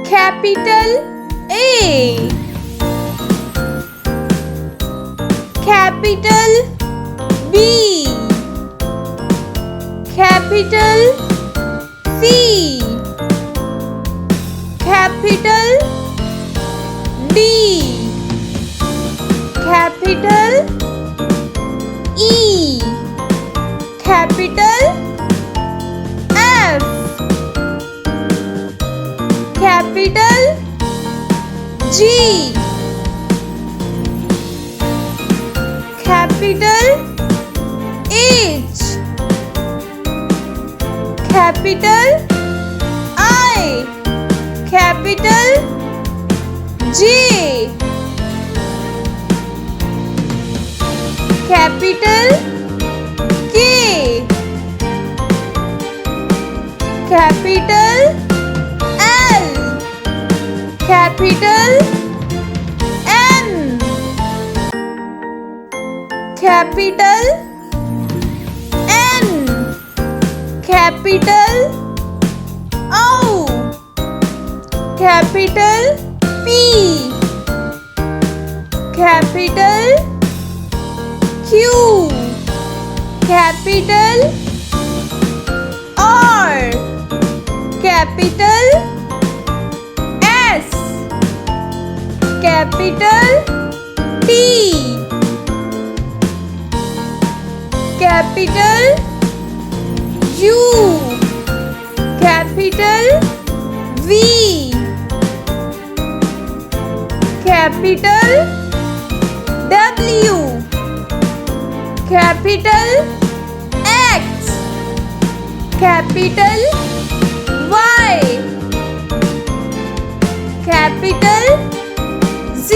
capital A, capital B, capital C, capital D, capital E, capital F, capital G, capital H, capital I, capital J, capital K, capital L, capital N, capital N, capital O, capital P, capital Q, capital R, capital S, capital T, capital U, capital V, capital W, capital X, capital Y, capital Z,